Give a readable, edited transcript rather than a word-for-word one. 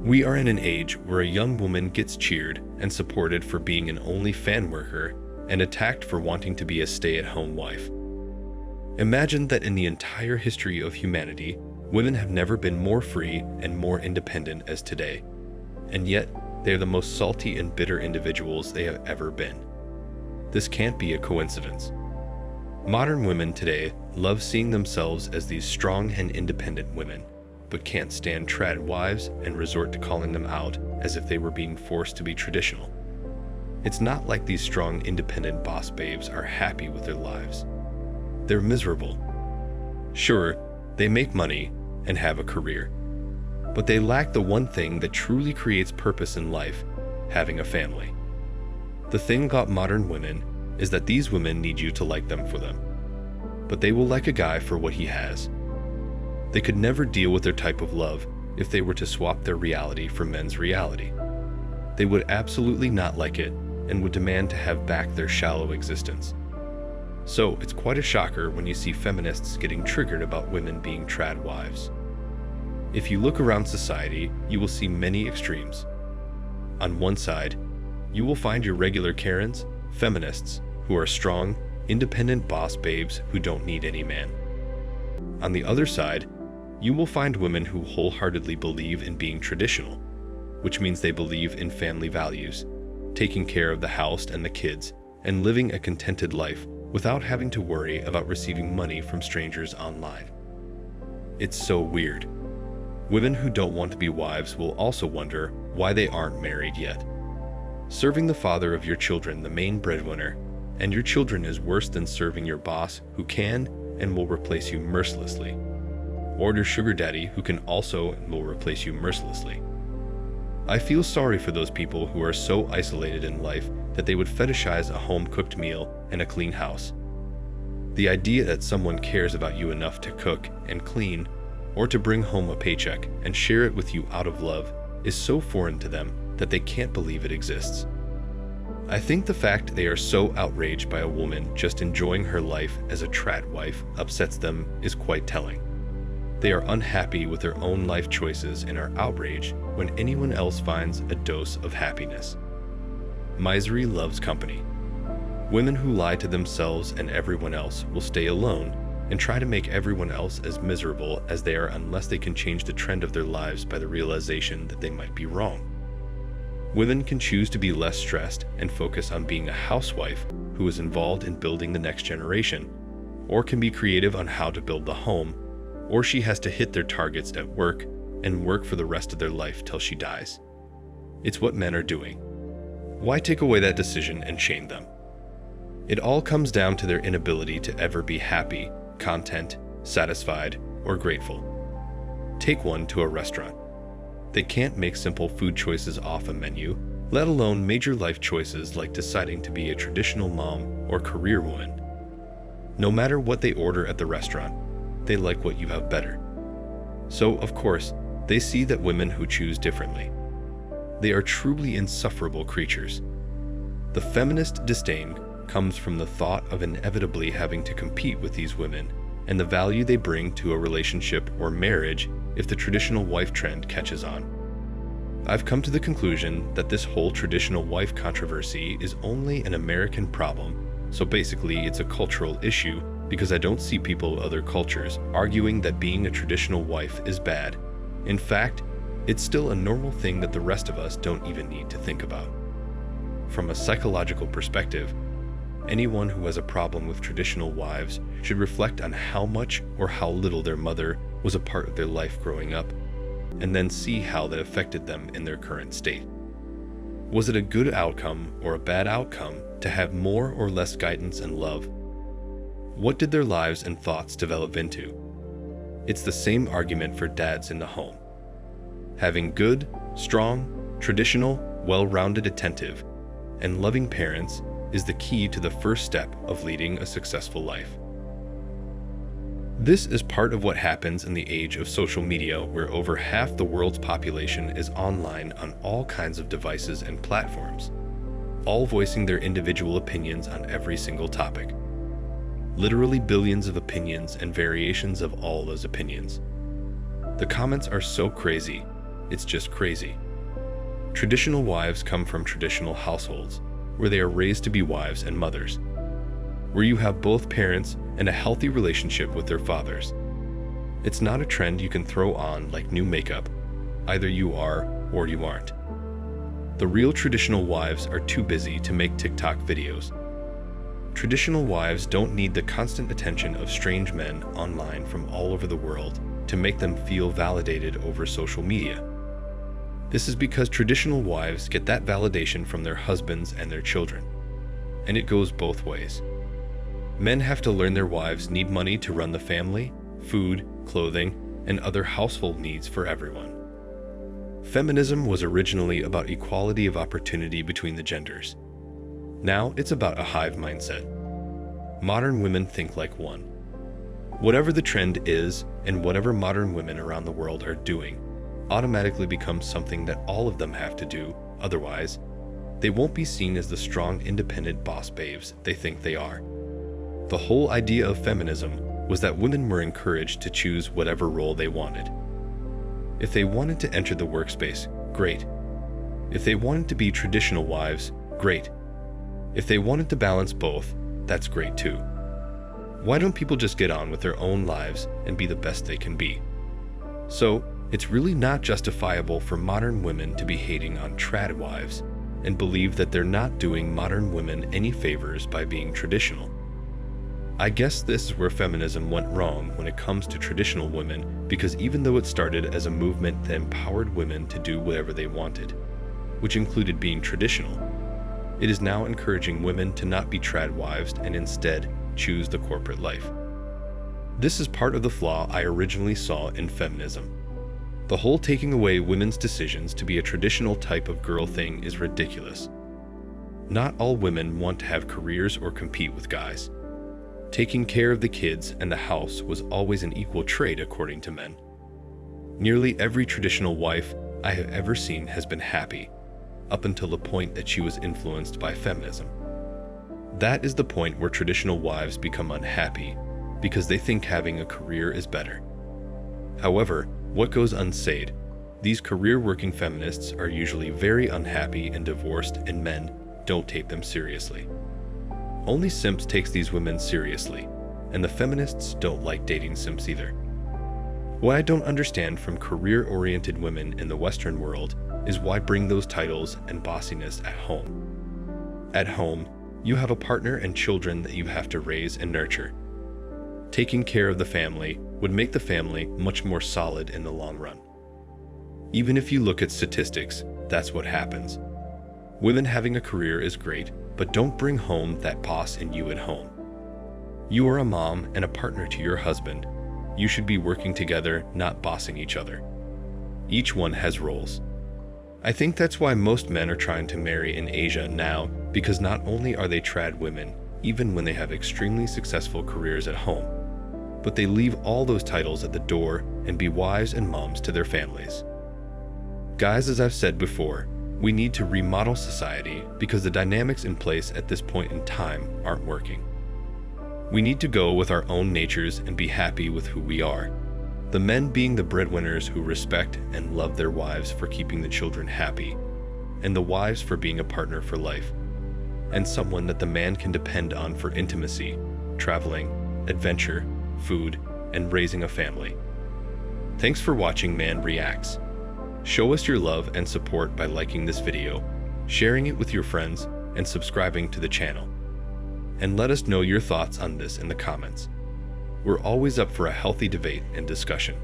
We are in an age where a young woman gets cheered and supported for being an only fan worker and attacked for wanting to be a stay-at-home wife. Imagine that in the entire history of humanity, women have never been more free and more independent as today, and yet they are the most salty and bitter individuals they have ever been. This can't be a coincidence. Modern women today love seeing themselves as these strong and independent women, but can't stand trad wives and resort to calling them out as if they were being forced to be traditional. It's not like these strong, independent boss babes are happy with their lives. They're miserable. Sure, they make money and have a career, but they lack the one thing that truly creates purpose in life: having a family. The thing about modern women is that these women need you to like them for them, but they will like a guy for what he has. They could never deal with their type of love if they were to swap their reality for men's reality. They would absolutely not like it and would demand to have back their shallow existence. So it's quite a shocker when you see feminists getting triggered about women being trad wives. If you look around society, you will see many extremes. On one side, you will find your regular Karens, feminists, who are strong, independent boss babes who don't need any man. On the other side, you will find women who wholeheartedly believe in being traditional, which means they believe in family values, taking care of the house and the kids, and living a contented life without having to worry about receiving money from strangers online. It's so weird. Women who don't want to be wives will also wonder why they aren't married yet. Serving the father of your children, the main breadwinner, and your children is worse than serving your boss who can and will replace you mercilessly, or your sugar daddy who can also and will replace you mercilessly. I feel sorry for those people who are so isolated in life that they would fetishize a home-cooked meal and a clean house. The idea that someone cares about you enough to cook and clean, or to bring home a paycheck and share it with you out of love, is so foreign to them that they can't believe it exists. I think the fact they are so outraged by a woman just enjoying her life as a trad wife upsets them is quite telling. They are unhappy with their own life choices and are outraged when anyone else finds a dose of happiness. Misery loves company. Women who lie to themselves and everyone else will stay alone and try to make everyone else as miserable as they are unless they can change the trend of their lives by the realization that they might be wrong. Women can choose to be less stressed and focus on being a housewife who is involved in building the next generation, or can be creative on how to build the home, or she has to hit their targets at work and work for the rest of their life till she dies. It's what men are doing. Why take away that decision and shame them? It all comes down to their inability to ever be happy, content, satisfied, or grateful. Take one to a restaurant. They can't make simple food choices off a menu, let alone major life choices like deciding to be a traditional mom or career woman. No matter what they order at the restaurant, they like what you have better. So, of course, they see that women who choose differently. They are truly insufferable creatures. The feminist disdain comes from the thought of inevitably having to compete with these women and the value they bring to a relationship or marriage if the traditional wife trend catches on. I've come to the conclusion that this whole traditional wife controversy is only an American problem, so basically it's a cultural issue because I don't see people of other cultures arguing that being a traditional wife is bad. In fact, it's still a normal thing that the rest of us don't even need to think about. From a psychological perspective, anyone who has a problem with traditional wives should reflect on how much or how little their mother was a part of their life growing up, and then see how that affected them in their current state. Was it a good outcome or a bad outcome to have more or less guidance and love? What did their lives and thoughts develop into? It's the same argument for dads in the home. Having good, strong, traditional, well-rounded, attentive, and loving parents is the key to the first step of leading a successful life. This is part of what happens in the age of social media, where over half the world's population is online on all kinds of devices and platforms, all voicing their individual opinions on every single topic. Literally billions of opinions and variations of all those opinions. The comments are so crazy, it's just crazy. Traditional wives come from traditional households, where they are raised to be wives and mothers, where you have both parents and a healthy relationship with their fathers. It's not a trend you can throw on like new makeup. Either you are or you aren't. The real traditional wives are too busy to make TikTok videos. Traditional wives don't need the constant attention of strange men online from all over the world to make them feel validated over social media. This is because traditional wives get that validation from their husbands and their children. And it goes both ways. Men have to learn their wives need money to run the family, food, clothing, and other household needs for everyone. Feminism was originally about equality of opportunity between the genders. Now it's about a hive mindset. Modern women think like one. Whatever the trend is, and whatever modern women around the world are doing, automatically becomes something that all of them have to do. Otherwise, they won't be seen as the strong, independent boss babes they think they are. The whole idea of feminism was that women were encouraged to choose whatever role they wanted. If they wanted to enter the workspace, great. If they wanted to be traditional wives, great. If they wanted to balance both, that's great too. Why don't people just get on with their own lives and be the best they can be? So, it's really not justifiable for modern women to be hating on trad wives and believe that they're not doing modern women any favors by being traditional. I guess this is where feminism went wrong when it comes to traditional women, because even though it started as a movement that empowered women to do whatever they wanted, which included being traditional, it is now encouraging women to not be trad wives and instead choose the corporate life. This is part of the flaw I originally saw in feminism. The whole taking away women's decisions to be a traditional type of girl thing is ridiculous. Not all women want to have careers or compete with guys. Taking care of the kids and the house was always an equal trade according to men. Nearly every traditional wife I have ever seen has been happy, up until the point that she was influenced by feminism. That is the point where traditional wives become unhappy because they think having a career is better. However, what goes unsaid, these career-working feminists are usually very unhappy and divorced, and men don't take them seriously. Only simps takes these women seriously, and the feminists don't like dating simps either. What I don't understand from career-oriented women in the Western world is why bring those titles and bossiness at home. At home, you have a partner and children that you have to raise and nurture. Taking care of the family would make the family much more solid in the long run. Even if you look at statistics, that's what happens. Women having a career is great, but don't bring home that boss in you at home. You are a mom and a partner to your husband. You should be working together, not bossing each other. Each one has roles. I think that's why most men are trying to marry in Asia now, because not only are they trad women, even when they have extremely successful careers at home, but they leave all those titles at the door and be wives and moms to their families. Guys, as I've said before, we need to remodel society because the dynamics in place at this point in time aren't working. We need to go with our own natures and be happy with who we are. The men being the breadwinners who respect and love their wives for keeping the children happy, and the wives for being a partner for life, and someone that the man can depend on for intimacy, traveling, adventure, food, and raising a family. Thanks for watching Man Reacts. Show us your love and support by liking this video, sharing it with your friends, and subscribing to the channel. And let us know your thoughts on this in the comments. We're always up for a healthy debate and discussion.